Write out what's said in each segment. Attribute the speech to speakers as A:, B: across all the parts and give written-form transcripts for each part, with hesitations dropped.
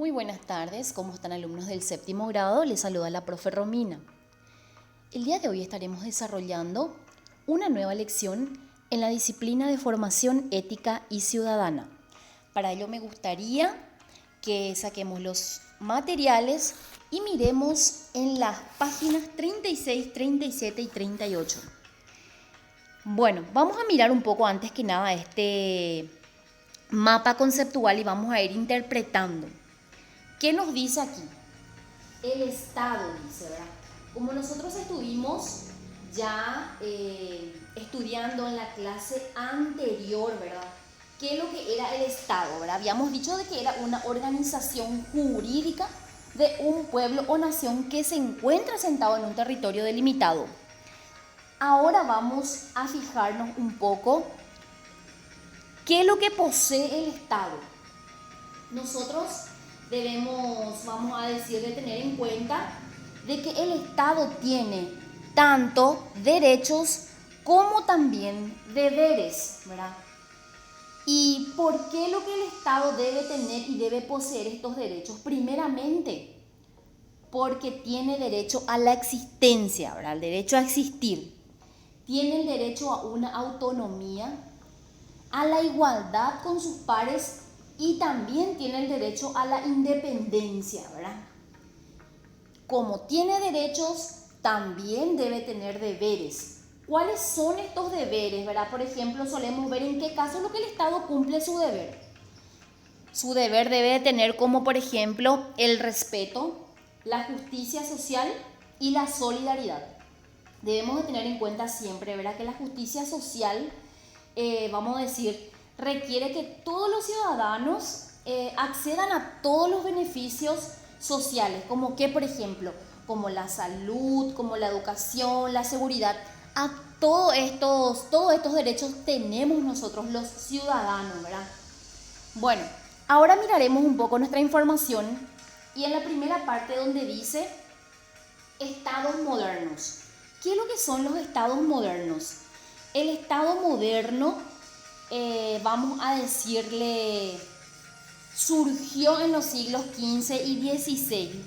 A: Muy buenas tardes, ¿cómo están alumnos del séptimo grado? Les saluda la profe Romina. El día de hoy estaremos desarrollando una nueva lección en la disciplina de formación ética y ciudadana. Para ello me gustaría que saquemos los materiales y miremos en las páginas 36, 37 y 38. Bueno, vamos a mirar un poco antes que nada este mapa conceptual y vamos a ir interpretando. ¿Qué nos dice aquí? El Estado, dice, ¿verdad? Como nosotros estuvimos ya estudiando en la clase anterior, ¿verdad? ¿Qué es lo que era el Estado, ¿verdad? Habíamos dicho de que era una organización jurídica de un pueblo o nación que se encuentra asentado en un territorio delimitado. Ahora vamos a fijarnos un poco qué es lo que posee el Estado. Nosotros vamos a decir, de tener en cuenta de que el Estado tiene tanto derechos como también deberes, ¿verdad? ¿Y por qué lo que el Estado debe tener y debe poseer estos derechos? Primeramente, porque tiene derecho a la existencia, ¿verdad? El derecho a existir. Tiene el derecho a una autonomía, a la igualdad con sus pares y también tiene el derecho a la independencia, ¿verdad? Como tiene derechos, también debe tener deberes. ¿Cuáles son estos deberes, verdad? Por ejemplo, solemos ver en qué caso lo que el Estado cumple su deber. Su deber debe tener como, por ejemplo, el respeto, la justicia social y la solidaridad. Debemos de tener en cuenta siempre, ¿verdad?, que la justicia social, vamos a decir, requiere que todos los ciudadanos accedan a todos los beneficios sociales, como que, por ejemplo, como la salud, como la educación, la seguridad. A todos estos derechos tenemos nosotros los ciudadanos, ¿verdad? Bueno, ahora miraremos un poco nuestra información y en la primera parte donde dice estados modernos. ¿Qué es lo que son los estados modernos? El estado moderno, vamos a decirle, surgió en los siglos XV y XVI.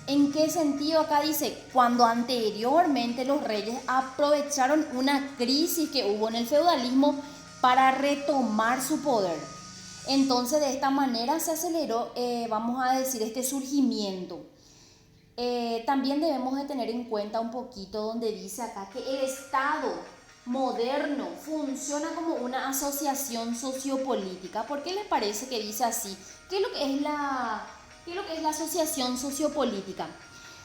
A: ¿En qué sentido? Acá dice, cuando anteriormente los reyes aprovecharon una crisis que hubo en el feudalismo para retomar su poder. Entonces, de esta manera se aceleró, vamos a decir, este surgimiento. También debemos de tener en cuenta un poquito donde dice acá que el Estado moderno funciona como una asociación sociopolítica. ¿Por qué les parece que dice así? ¿Qué es lo que es la asociación sociopolítica?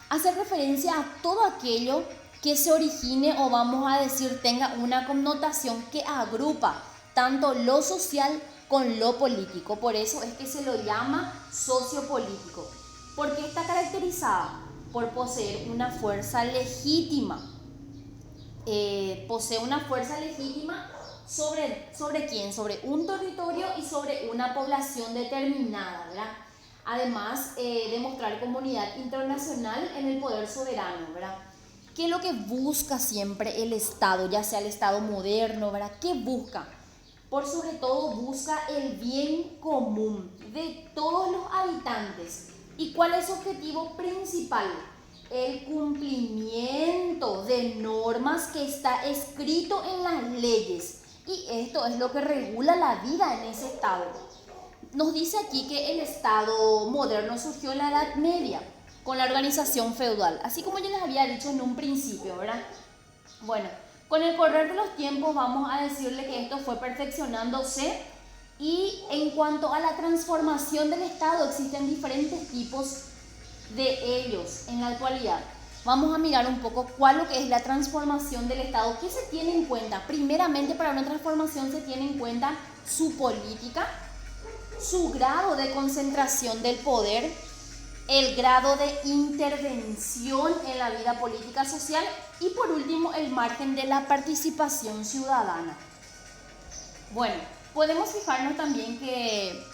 A: Hace referencia a todo aquello que se origine o vamos a decir tenga una connotación que agrupa tanto lo social con lo político. Por eso es que se lo llama sociopolítico. ¿Por qué está caracterizada? Por poseer una fuerza legítima. Posee una fuerza legítima ¿sobre quién? Sobre un territorio y sobre una población determinada, ¿verdad? Además, demostrar comunidad internacional en el poder soberano, ¿verdad? ¿Qué es lo que busca siempre el Estado, ya sea el Estado moderno, ¿verdad? ¿Qué busca? Por sobre todo busca el bien común de todos los habitantes. ¿Y cuál es su objetivo principal? El cumplimiento de normas que está escrito en las leyes. Y esto es lo que regula la vida en ese estado. Nos dice aquí que el estado moderno surgió en la Edad Media con la organización feudal, así como yo les había dicho en un principio, ¿verdad? Bueno, con el correr de los tiempos vamos a decirle que esto fue perfeccionándose y en cuanto a la transformación del Estado existen diferentes tipos de ellos en la actualidad. Vamos a mirar un poco cuál lo que es la transformación del Estado. ¿Qué se tiene en cuenta? Primeramente, para una transformación se tiene en cuenta su política, su grado de concentración del poder, el grado de intervención en la vida política social y por último el margen de la participación ciudadana. Bueno, podemos fijarnos también que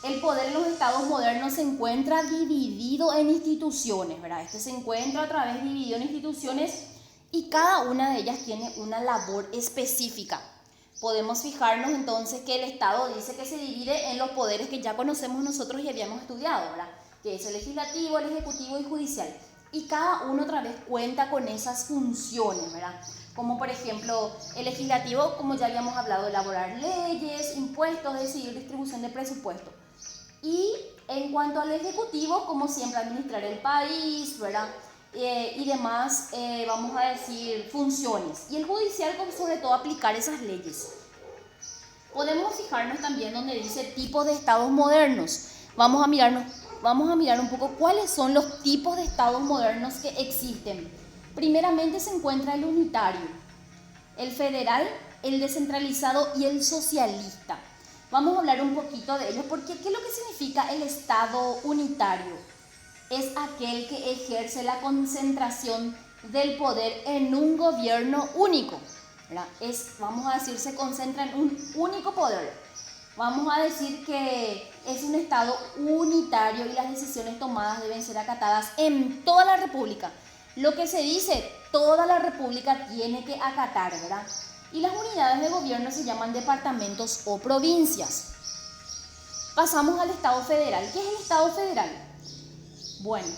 A: el poder en los estados modernos se encuentra dividido en instituciones, ¿verdad? Este se encuentra otra vez dividido en instituciones y cada una de ellas tiene una labor específica. Podemos fijarnos entonces que el Estado dice que se divide en los poderes que ya conocemos nosotros y habíamos estudiado, ¿verdad? Que es el legislativo, el ejecutivo y judicial. Y cada uno otra vez cuenta con esas funciones, ¿verdad? Como por ejemplo, el legislativo, como ya habíamos hablado, elaborar leyes, impuestos, decidir distribución de presupuesto. Y en cuanto al ejecutivo, como siempre, administrar el país, ¿verdad? Y demás, vamos a decir, funciones. Y el judicial, sobre todo, aplicar esas leyes. Podemos fijarnos también donde dice tipos de estados modernos. Vamos a mirar un poco cuáles son los tipos de estados modernos que existen. Primeramente se encuentra el unitario, el federal, el descentralizado y el socialista. Vamos a hablar un poquito de ellos porque ¿qué es lo que significa el estado unitario? Es aquel que ejerce la concentración del poder en un gobierno único, ¿verdad? Vamos a decir, se concentra en un único poder. Vamos a decir que es un estado unitario y las decisiones tomadas deben ser acatadas en toda la república. Lo que se dice, toda la república tiene que acatar, ¿verdad? Y las unidades de gobierno se llaman departamentos o provincias. Pasamos al Estado federal. ¿Qué es el Estado federal? Bueno,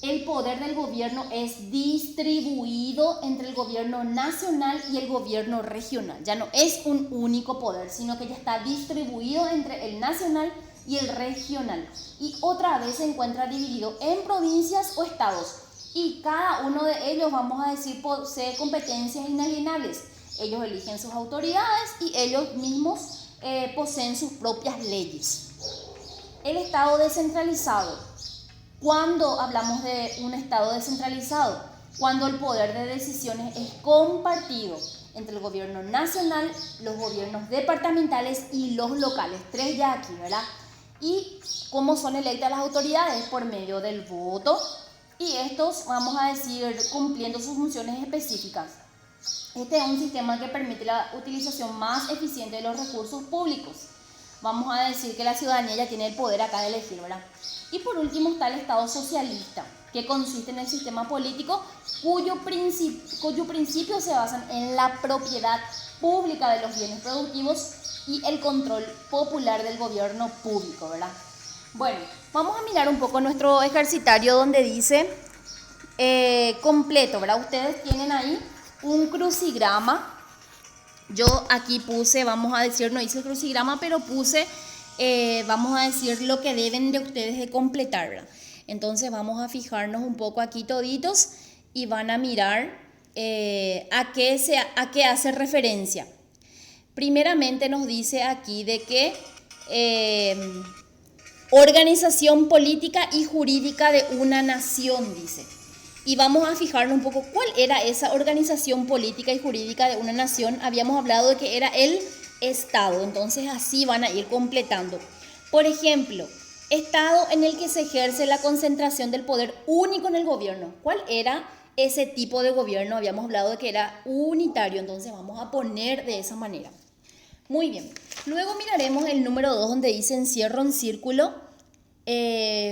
A: el poder del gobierno es distribuido entre el gobierno nacional y el gobierno regional. Ya no es un único poder, sino que ya está distribuido entre el nacional y el regional. Y otra vez se encuentra dividido en provincias o estados. Y cada uno de ellos, vamos a decir, posee competencias inalienables. Ellos eligen sus autoridades y ellos mismos poseen sus propias leyes. El estado descentralizado. ¿Cuándo hablamos de un estado descentralizado? Cuando el poder de decisiones es compartido entre el gobierno nacional, los gobiernos departamentales y los locales. 3 ya aquí, ¿verdad? ¿Y cómo son electas las autoridades? Por medio del voto. Y estos, vamos a decir, cumpliendo sus funciones específicas. Este es un sistema que permite la utilización más eficiente de los recursos públicos. Vamos a decir que la ciudadanía ya tiene el poder acá de elegir, ¿verdad? Y por último está el Estado socialista, que consiste en el sistema político cuyo principio se basan en la propiedad pública de los bienes productivos y el control popular del gobierno público, ¿verdad? Bueno, vamos a mirar un poco nuestro ejercitario donde dice completo, ¿verdad? Ustedes tienen ahí un crucigrama. Yo aquí puse, vamos a decir, no hice el crucigrama, pero puse, vamos a decir, lo que deben de ustedes de completar, ¿verdad? Entonces vamos a fijarnos un poco aquí toditos y van a mirar a qué hace referencia. Primeramente nos dice aquí de que organización política y jurídica de una nación, dice. Y vamos a fijarnos un poco cuál era esa organización política y jurídica de una nación. Habíamos hablado de que era el Estado, entonces así van a ir completando. Por ejemplo, Estado en el que se ejerce la concentración del poder único en el gobierno. ¿Cuál era ese tipo de gobierno? Habíamos hablado de que era unitario, entonces vamos a poner de esa manera. Muy bien, luego miraremos el número 2 donde dice encierro en círculo.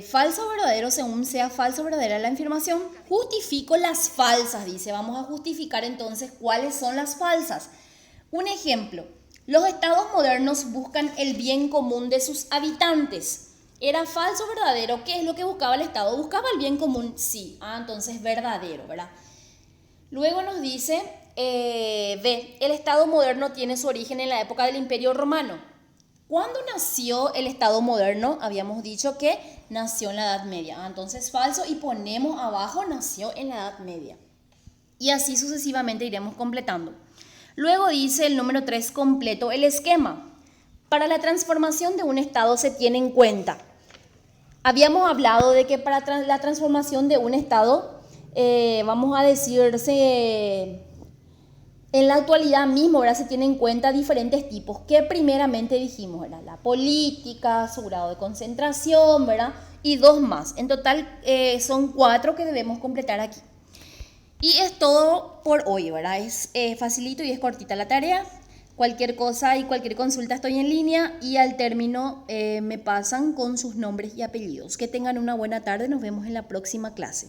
A: Falso o verdadero según sea falso o verdadera la afirmación. Justifico las falsas, dice. Vamos a justificar entonces cuáles son las falsas. Un ejemplo, los estados modernos buscan el bien común de sus habitantes. ¿Era falso o verdadero? ¿Qué es lo que buscaba el Estado? ¿Buscaba el bien común? Sí. Entonces verdadero, ¿verdad? Luego nos dice, el Estado moderno tiene su origen en la época del Imperio Romano. ¿Cuándo nació el Estado moderno? Habíamos dicho que nació en la Edad Media. Entonces falso y ponemos abajo nació en la Edad Media. Y así sucesivamente iremos completando. Luego dice el número 3 completo el esquema. Para la transformación de un Estado se tiene en cuenta. Habíamos hablado de que para la transformación de un Estado, vamos a decirse... En la actualidad mismo, ¿verdad? Se tienen en cuenta diferentes tipos que primeramente dijimos, ¿verdad? La política, su grado de concentración, ¿verdad? Y 2 más. En total son 4 que debemos completar aquí. Y es todo por hoy, ¿verdad? Es facilito y es cortita la tarea. Cualquier cosa y cualquier consulta estoy en línea y al término me pasan con sus nombres y apellidos. Que tengan una buena tarde, nos vemos en la próxima clase.